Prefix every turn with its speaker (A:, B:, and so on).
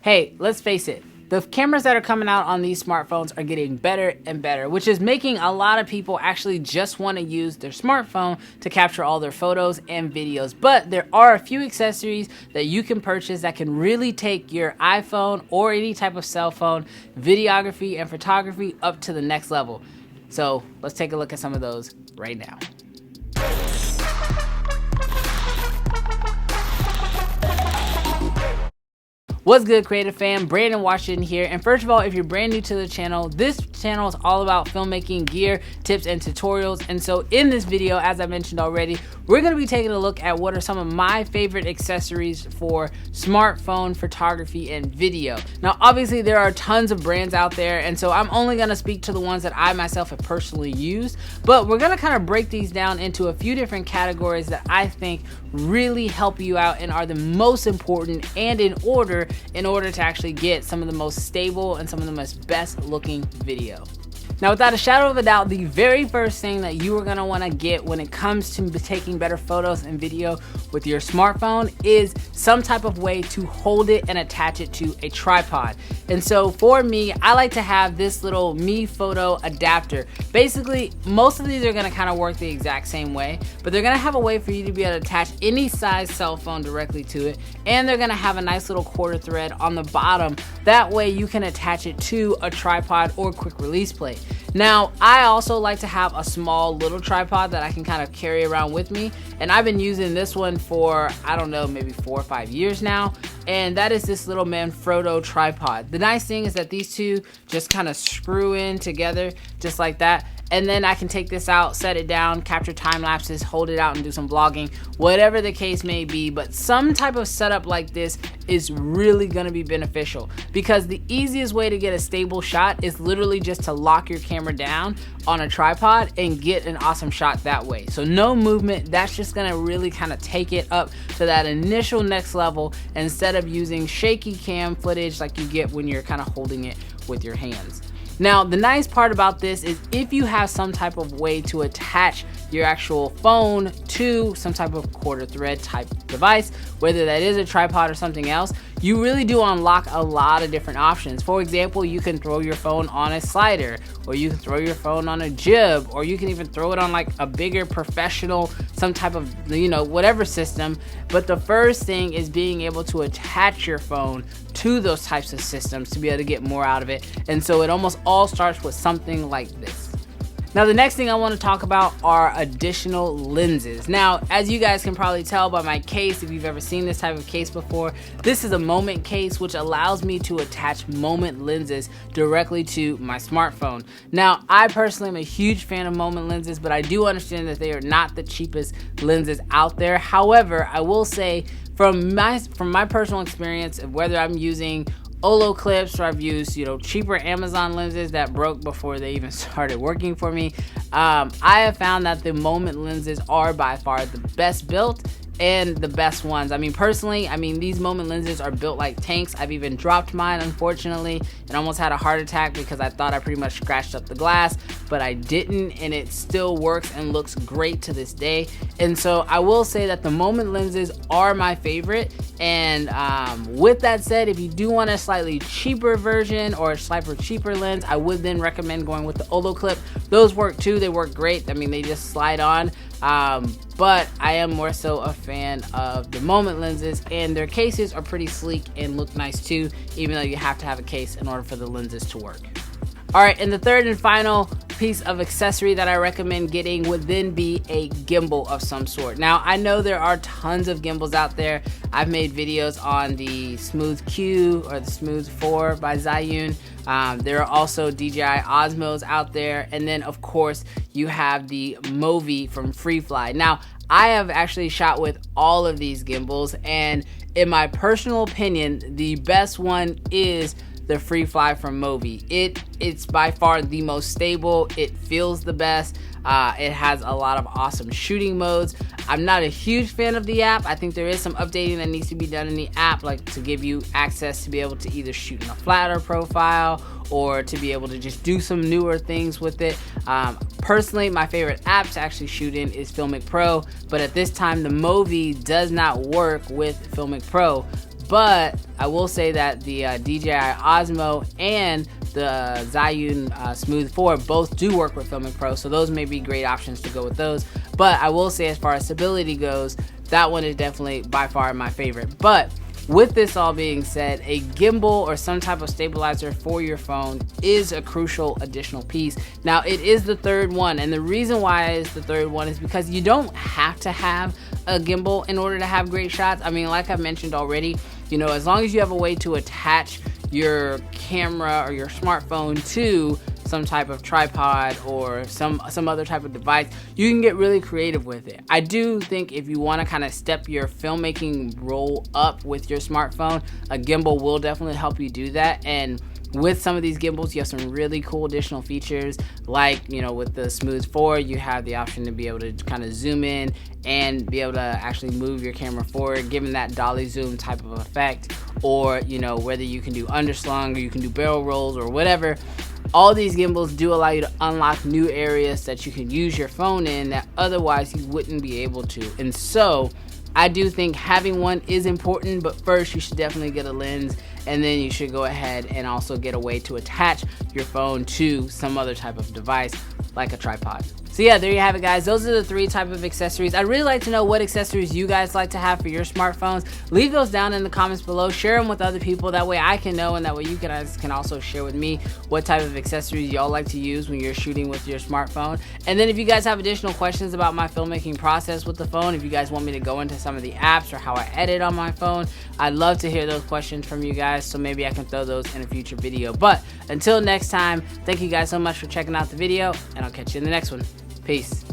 A: Hey, let's face it, the cameras that are coming out on these smartphones are getting better and better, which is making a lot of people actually just want to use their smartphone to capture all their photos and videos. But there are a few accessories that you can purchase that can really take your iPhone or any type of cell phone videography and photography up to the next level. So let's take a look at some of those right now. What's good, creative fam? Brandon Washington here. And first of all, if you're brand new to the channel, this channel is all about filmmaking gear, tips, and tutorials. And so in this video, as I mentioned already, we're going to be taking a look at what are some of my favorite accessories for smartphone photography and video. Now, obviously, there are tons of brands out there, and so I'm only going to speak to the ones that I myself have personally used. But we're going to kind of break these down into a few different categories that I think really help you out and are the most important and in order to actually get some of the most stable and some of the most best looking video. Now, without a shadow of a doubt, the very first thing that you are going to want to get when it comes to taking better photos and video with your smartphone is some type of way to hold it and attach it to a tripod. And so for me, I like to have this little Mi Photo adapter. Basically, most of these are going to kind of work the exact same way, but they're going to have a way for you to be able to attach any size cell phone directly to it, and they're going to have a nice little quarter thread on the bottom. That way you can attach it to a tripod or quick release plate. Now, I also like to have a small little tripod that I can kind of carry around with me, and I've been using this one for, I don't know, maybe 4 or 5 years now, and that is this little Manfrotto tripod. The nice thing is that these two just kind of screw in together just like that, and then I can take this out, set it down, capture time lapses, hold it out and do some vlogging, whatever the case may be. But some type of setup like this is really going to be beneficial, because the easiest way to get a stable shot is literally just to lock your camera down on a tripod and get an awesome shot that way. So no movement, that's just going to really kind of take it up to that initial next level instead of using shaky cam footage like you get when you're kind of holding it with your hands. Now, the nice part about this is if you have some type of way to attach your actual phone to some type of quarter thread type device, whether that is a tripod or something else, you really do unlock a lot of different options. For example, you can throw your phone on a slider, or you can throw your phone on a jib, or you can even throw it on like a bigger professional, some type of, whatever system. But the first thing is being able to attach your phone to those types of systems to be able to get more out of it. And so it almost all starts with something like this. Now, the next thing I want to talk about are additional lenses. Now, as you guys can probably tell by my case, if you've ever seen this type of case before, this is a Moment case, which allows me to attach Moment lenses directly to my smartphone. Now, I personally am a huge fan of Moment lenses, but I do understand that they are not the cheapest lenses out there. However, I will say from my personal experience, whether I'm using Olo clips or I've used cheaper Amazon lenses that broke before they even started working for me, I have found that the Moment lenses are by far the best built and the best ones. I mean, personally, these Moment lenses are built like tanks. I've even dropped mine, unfortunately, and almost had a heart attack because I thought I pretty much scratched up the glass, but I didn't, and it still works and looks great to this day. And so I will say that the Moment lenses are my favorite. And with that said, if you do want a slightly cheaper version or a slightly cheaper lens, I would then recommend going with the Olo clip. Those work too. They work great. They just slide on. But I am more so a fan of the Moment lenses, and their cases are pretty sleek and look nice too, even though you have to have a case in order for the lenses to work. Alright, and the third and final piece of accessory that I recommend getting would then be a gimbal of some sort. Now, I know there are tons of gimbals out there. I've made videos on the Smooth Q or the Smooth 4 by Zhiyun. There are also DJI Osmos out there, and then of course you have the Movi from Freefly. Now, I have actually shot with all of these gimbals, and in my personal opinion, the best one is the Freefly from Movi. It's by far the most stable. It feels the best. It has a lot of awesome shooting modes. I'm not a huge fan of the app. I think there is some updating that needs to be done in the app, like to give you access to be able to either shoot in a flatter profile or to be able to just do some newer things with it. Personally, my favorite app to actually shoot in is Filmic Pro, but at this time the Movi does not work with Filmic Pro. But I will say that the DJI Osmo and the Zhiyun Smooth 4 both do work with Filming Pro, so those may be great options to go with those. But I will say, as far as stability goes, that one is definitely by far my favorite. But with this all being said, a gimbal or some type of stabilizer for your phone is a crucial additional piece. Now, it is the third one, and the reason why it's the third one is because you don't have to have a gimbal in order to have great shots. I mean, like I mentioned already, you know, as long as you have a way to attach your camera or your smartphone to some type of tripod or some other type of device, you can get really creative with it. I do think if you want to kind of step your filmmaking role up with your smartphone, a gimbal will definitely help you do that. And with some of these gimbals, you have some really cool additional features, like, you know, with the Smooth 4, you have the option to be able to kind of zoom in and be able to actually move your camera forward, giving that dolly zoom type of effect. Or, you know, whether you can do underslung or you can do barrel rolls or whatever, all these gimbals do allow you to unlock new areas that you can use your phone in that otherwise you wouldn't be able to. And so I do think having one is important, but first you should definitely get a lens, and then you should go ahead and also get a way to attach your phone to some other type of device like a tripod. So yeah, there you have it, guys. Those are the 3 type of accessories. I'd really like to know what accessories you guys like to have for your smartphones. Leave those down in the comments below. Share them with other people. That way I can know, and that way you guys can also share with me what type of accessories y'all like to use when you're shooting with your smartphone. And then if you guys have additional questions about my filmmaking process with the phone, if you guys want me to go into some of the apps or how I edit on my phone, I'd love to hear those questions from you guys, so maybe I can throw those in a future video. But until next time, thank you guys so much for checking out the video, and I'll catch you in the next one. Peace.